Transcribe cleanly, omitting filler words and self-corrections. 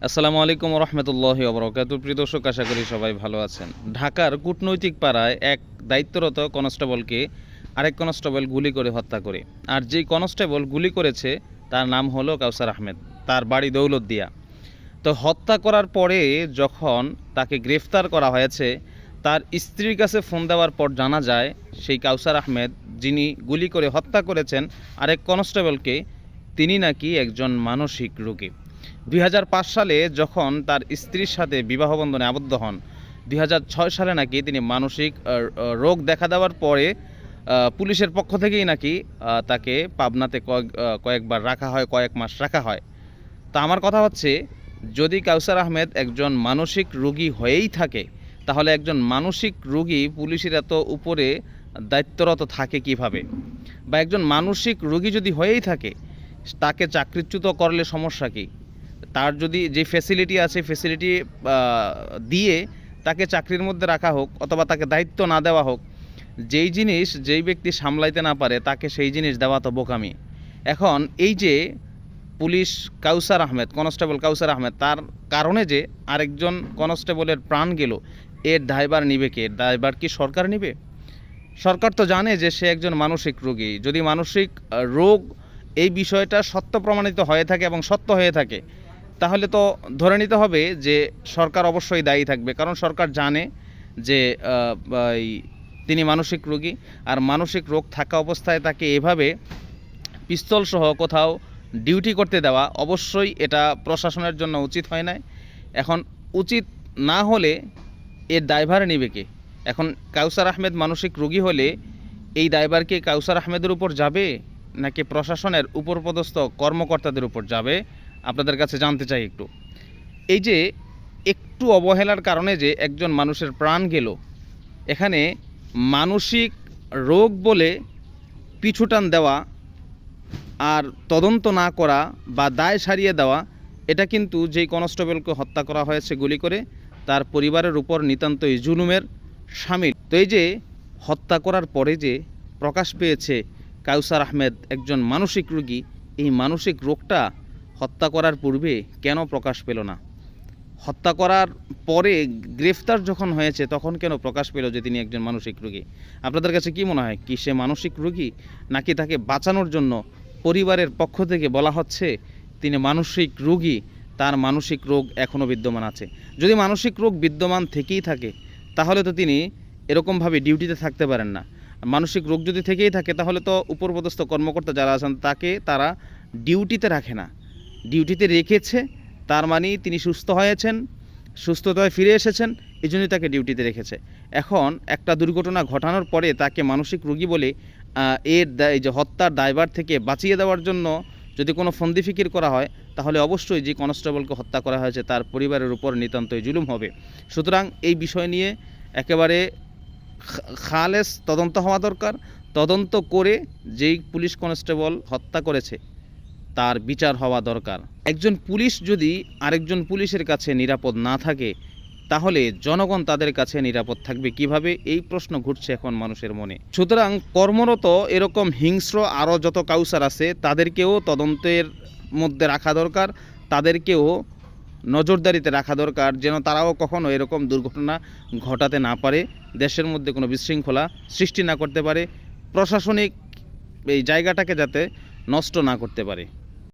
আসসালামু আলাইকুম রহমতুল্লাহি ওবরাকাতুহু। প্রিয় দর্শক, আশা করি সবাই ভালো আছেন। ঢাকার কূটনৈতিক পাড়ায় এক দায়িত্বরত কনস্টেবলকে আরেক কনস্টেবল গুলি করে হত্যা করে। আর যেই কনস্টেবল গুলি করেছে তার নাম হলো কাউসার আহমেদ, তার বাড়ি দৌলতদিয়া। তো হত্যা করার পরে যখন তাকে গ্রেফতার করা হয়েছে, তার স্ত্রীর কাছে ফোন দেওয়ার পর জানা যায় সেই কাউসার আহমেদ, যিনি গুলি করে হত্যা করেছেন আরেক কনস্টেবলকে, তিনি নাকি একজন মানসিক রোগী। 2005 সালে যখন তার স্ত্রীর সাথে বিবাহ বন্ধনে আবদ্ধ হন, 2006 সালে নাকি তিনি মানসিক রোগ দেখা দেওয়ার পরে পুলিশের পক্ষ থেকেই নাকি তাকে পাবনাতে কয়েকবার রাখা হয়, কয়েক মাস রাখা হয়। তা আমার কথা হচ্ছে, যদি কাউসার আহমেদ একজন মানসিক রোগী হয়েই থাকে, তাহলে একজন মানসিক রোগী পুলিশের এত উপরে দায়িত্বরত থাকে কিভাবে? বা একজন মানসিক রোগী যদি হয়েই থাকে, তাকে চাকরিচ্যুত করলে সমস্যা কী? তার যদি যে ফ্যাসিলিটি আছে, ফ্যাসিলিটি দিয়ে তাকে চাকরির মধ্যে রাখা হোক, অথবা তাকে দায়িত্ব না দেওয়া হোক। যেই জিনিস যেই ব্যক্তি সামলাইতে না পারে তাকে সেই জিনিস দেওয়া তো বোকামি। এখন এই যে পুলিশ কাউসার আহমেদ, কনস্টেবল কাউসার আহমেদ, তার কারণে যে আরেকজন কনস্টেবলের প্রাণ গেল, এর দায়ভার নিবে কে? দায়ভার কি সরকার নিবে? সরকার তো জানে যে সে একজন মানসিক রোগী। যদি মানসিক রোগ এই বিষয়টা সত্য প্রমাণিত হয়ে থাকে এবং সত্য হয়ে থাকে, তাহলে তো ধরে নিতে হবে যে সরকার অবশ্যই দায়ী থাকবে। কারণ সরকার জানে যে তিনি মানসিক রোগী, আর মানসিক রোগ থাকা অবস্থায় তাকে এভাবে পিস্তল সহ কোথাও ডিউটি করতে দেওয়া অবশ্যই এটা প্রশাসনের জন্য উচিত হয় না। এখন উচিত না হলে এর দায়ভার নিবে কে? এখন কাউসার আহমেদ মানসিক রোগী হলে এই দায়ভার কি কাউসার আহমেদের উপর যাবে, নাকি প্রশাসনের উপরপদস্থ কর্মকর্তাদের উপর যাবে? আপনাদের কাছে জানতে চাই একটু। এই যে একটু অবহেলার কারণে যে একজন মানুষের প্রাণ গেল, এখানে মানসিক রোগ বলে পিছুটান দেওয়া আর তদন্ত না করা বা দায় সারিয়ে দেওয়া, এটা কিন্তু যেই কনস্টেবলকে হত্যা করা হয়েছে গুলি করে, তার পরিবারের উপর নিতান্তই জুলুমের শামিল। তো এই যে হত্যা করার পরে যে প্রকাশ পেয়েছে কাউসার আহমেদ একজন মানসিক রোগী, এই মানসিক রোগটা হত্যা করার পূর্বে কেন প্রকাশ পেল না? হত্যা করার পরে গ্রেফতার যখন হয়েছে তখন কেন প্রকাশ পেল যে তিনি একজন মানসিক রোগী? আপনাদের কাছে কি মনে হয়, কি সে মানসিক রোগী, নাকি তাকে বাঁচানোর জন্য পরিবারের পক্ষ থেকে বলা হচ্ছে তিনি মানসিক রোগী, তার মানসিক রোগ এখনও বিদ্যমান আছে? যদি মানসিক রোগ বিদ্যমান থেকেই থাকে, তাহলে তো তিনি এরকমভাবে ডিউটিতে থাকতে পারেন না। মানসিক রোগ যদি থেকেই থাকে, তাহলে তো উপরপদস্থ কর্মকর্তা যারা আছেন তারা ডিউটিতে রাখে না। ডিউটিতে রেখেছে, তার মানে তিনি সুস্থ হয়েছেন, সুস্থতায় ফিরে এসেছেন, এই জন্যই তাকে ডিউটিতে রেখেছে। এখন একটা দুর্ঘটনা ঘটানোর পরে তাকে মানসিক রোগী বলে এই যে হত্যার দায়ভার থেকে বাঁচিয়ে দেওয়ার জন্য যদি কোনো ফন্দি ফিকির করা হয়, তাহলে অবশ্যই যে কনস্টেবলকে হত্যা করা হয়েছে তার পরিবারের উপর নিতান্তই জুলুম হবে। সুতরাং এই বিষয় নিয়ে একেবারে খালেস তদন্ত হওয়া দরকার। তদন্ত করে যেই পুলিশ কনস্টেবল হত্যা করেছে তার বিচার হওয়া দরকার। একজন পুলিশ যদি আরেকজন পুলিশের কাছে নিরাপদ না থাকে, তাহলে জনগণ তাদের কাছে নিরাপদ থাকবে কিভাবে? এই প্রশ্ন ঘুরছে এখন মানুষের মনে। সুতরাং কর্মরত এরকম হিংস্র আরও যত কাউসার আছে তাদেরকেও তদন্তের মধ্যে রাখা দরকার, তাদেরকেও নজরদারিতে রাখা দরকার, যেন তারাও কখনো এরকম দুর্ঘটনা ঘটাতে না পারে, দেশের মধ্যে কোনো বিশৃঙ্খলা সৃষ্টি না করতে পারে, প্রশাসনিক এই জায়গাটাকে যাতে নষ্ট না করতে পারে।